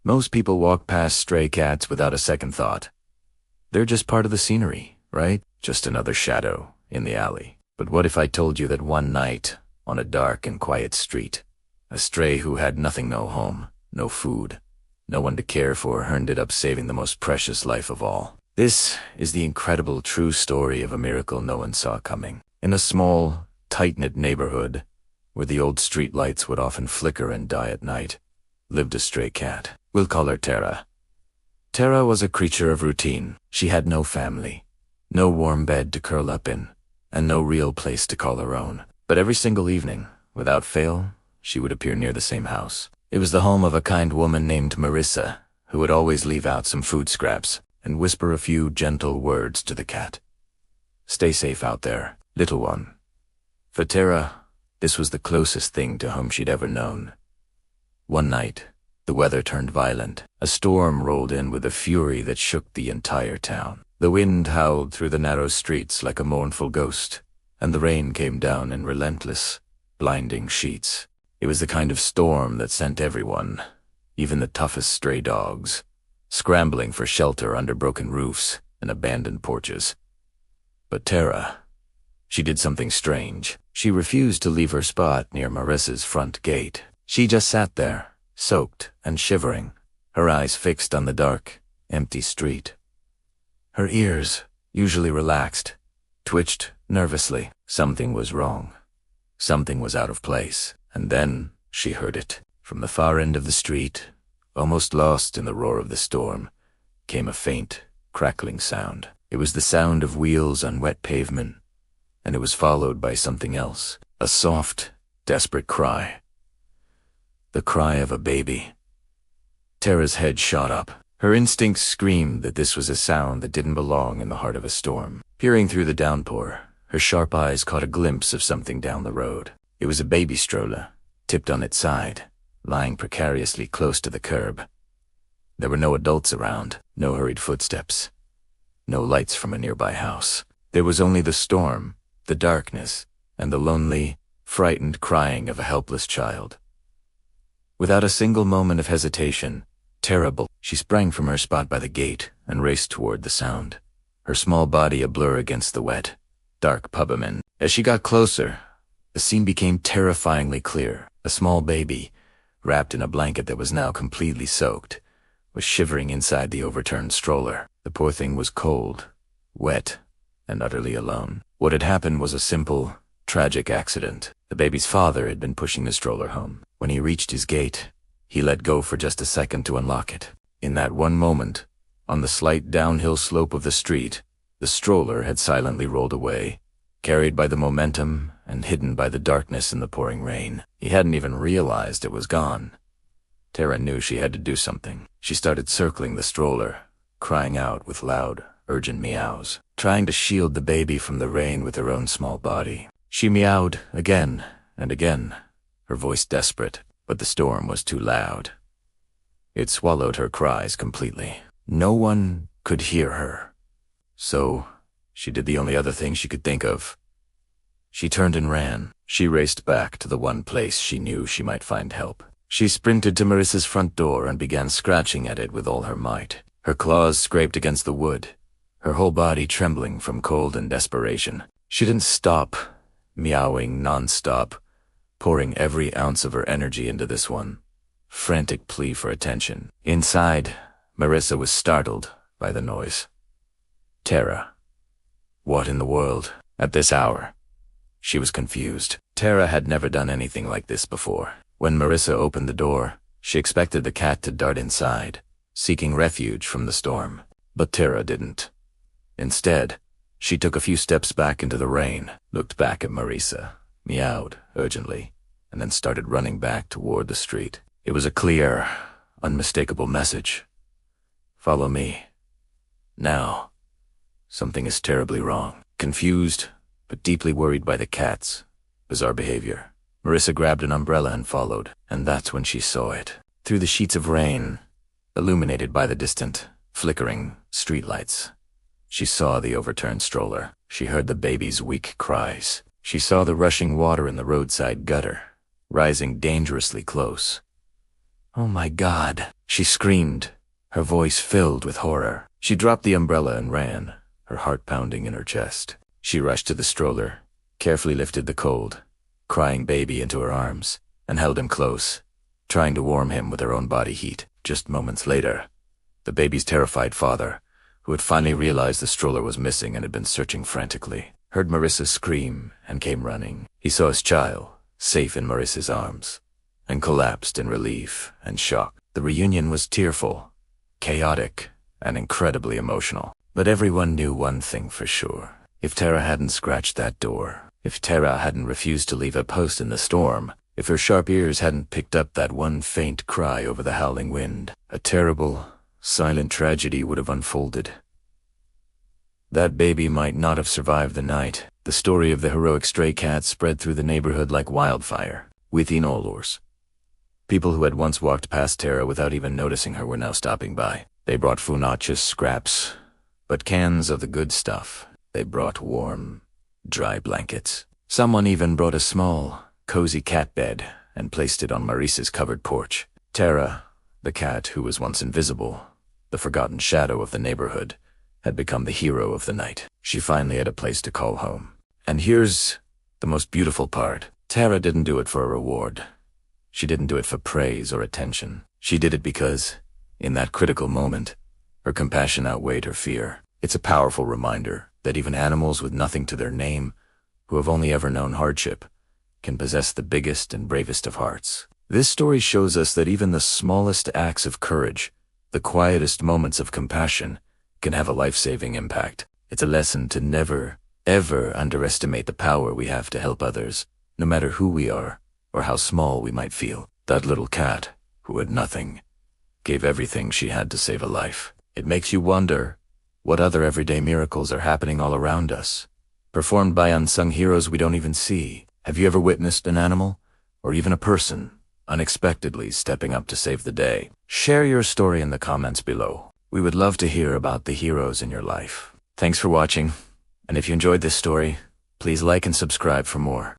Most people walk past stray cats without a second thought. They're just part of the scenery, right? Just another shadow in the alley. But what if I told you that one night, on a dark and quiet street, a stray who had nothing, no home, no food, no one to care for, ended up saving the most precious life of all. This is the incredible true story of a miracle no one saw coming. In a small, tight-knit neighborhood, where the old street lights would often flicker and die at night, lived a stray cat. We'll call her Tara. Tara was a creature of routine. She had no family, no warm bed to curl up in, and no real place to call her own. But every single evening, without fail, she would appear near the same house. It was the home of a kind woman named Marissa, who would always leave out some food scraps and whisper a few gentle words to the cat. "Stay safe out there, little one." For Tara, this was the closest thing to home she'd ever known. One night, the weather turned violent. A storm rolled in with a fury that shook the entire town. The wind howled through the narrow streets like a mournful ghost, and the rain came down in relentless, blinding sheets. It was the kind of storm that sent everyone, even the toughest stray dogs, scrambling for shelter under broken roofs and abandoned porches. But Tara, she did something strange. She refused to leave her spot near Marissa's front gate. She just sat there, soaked and shivering, her eyes fixed on the dark, empty street. Her ears, usually relaxed, twitched nervously. Something was wrong. Something was out of place. And then she heard it. From the far end of the street, almost lost in the roar of the storm, came a faint, crackling sound. It was the sound of wheels on wet pavement, and it was followed by something else. A soft, desperate cry. The cry of a baby. Tara's head shot up. Her instincts screamed that this was a sound that didn't belong in the heart of a storm. Peering through the downpour, her sharp eyes caught a glimpse of something down the road. It was a baby stroller, tipped on its side, lying precariously close to the curb. There were no adults around, no hurried footsteps, no lights from a nearby house. There was only the storm, the darkness, and the lonely, frightened crying of a helpless child. Without a single moment of hesitation, she sprang from her spot by the gate and raced toward the sound, her small body a blur against the wet, dark pavement. As she got closer, the scene became terrifyingly clear. A small baby, wrapped in a blanket that was now completely soaked, was shivering inside the overturned stroller. The poor thing was cold, wet, and utterly alone. What had happened was a simple, tragic accident. The baby's father had been pushing the stroller home. When he reached his gate, he let go for just a second to unlock it. In that one moment, on the slight downhill slope of the street, the stroller had silently rolled away, carried by the momentum and hidden by the darkness in the pouring rain. He hadn't even realized it was gone. Tara knew she had to do something. She started circling the stroller, crying out with loud, urgent meows, trying to shield the baby from the rain with her own small body. She meowed again and again, her voice desperate, but the storm was too loud. It swallowed her cries completely. No one could hear her. So she did the only other thing she could think of. She turned and ran. She raced back to the one place she knew she might find help. She sprinted to Marissa's front door and began scratching at it with all her might. Her claws scraped against the wood, her whole body trembling from cold and desperation. She didn't stop, meowing non-stop, pouring every ounce of her energy into this one frantic plea for attention. Inside, Marissa was startled by the noise. Tara. What in the world? At this hour? She was confused. Tara had never done anything like this before. When Marissa opened the door, she expected the cat to dart inside, seeking refuge from the storm. But Tara didn't. Instead, she took a few steps back into the rain, looked back at Marissa, meowed urgently, and then started running back toward the street. It was a clear, unmistakable message. Follow me. Now. Something is terribly wrong. Confused, but deeply worried by the cat's bizarre behavior, Marissa grabbed an umbrella and followed, and that's when she saw it. Through the sheets of rain, illuminated by the distant, flickering streetlights, she saw the overturned stroller. She heard the baby's weak cries. She saw the rushing water in the roadside gutter, rising dangerously close. "Oh my God," she screamed, her voice filled with horror. She dropped the umbrella and ran, her heart pounding in her chest. She rushed to the stroller, carefully lifted the cold, crying baby into her arms, and held him close, trying to warm him with her own body heat. Just moments later, the baby's terrified father, who had finally realized the stroller was missing and had been searching frantically, heard Marissa scream and came running. He saw his child, safe in Marissa's arms, and collapsed in relief and shock. The reunion was tearful, chaotic, and incredibly emotional. But everyone knew one thing for sure. If Tara hadn't scratched that door, if Tara hadn't refused to leave a post in the storm, if her sharp ears hadn't picked up that one faint cry over the howling wind, a terrible, silent tragedy would have unfolded. That baby might not have survived the night. The story of the heroic stray cat spread through the neighborhood like wildfire. Within Olors, people who had once walked past Tara without even noticing her were now stopping by. They brought food, not just scraps, but cans of the good stuff. They brought warm, dry blankets. Someone even brought a small, cozy cat bed and placed it on Marissa's covered porch. Tara, the cat who was once invisible, the forgotten shadow of the neighborhood, had become the hero of the night. She finally had a place to call home. And here's the most beautiful part. Tara didn't do it for a reward. She didn't do it for praise or attention. She did it because, in that critical moment, her compassion outweighed her fear. It's a powerful reminder that even animals with nothing to their name, who have only ever known hardship, can possess the biggest and bravest of hearts. This story shows us that even the smallest acts of courage, the quietest moments of compassion, can have a life-saving impact. It's a lesson to never, ever underestimate the power we have to help others, no matter who we are or how small we might feel. That little cat, who had nothing, gave everything she had to save a life. It makes you wonder what other everyday miracles are happening all around us, performed by unsung heroes we don't even see. Have you ever witnessed an animal, or even a person, unexpectedly stepping up to save the day? Share your story in the comments below. We would love to hear about the heroes in your life. Thanks for watching, and if you enjoyed this story, please like and subscribe for more.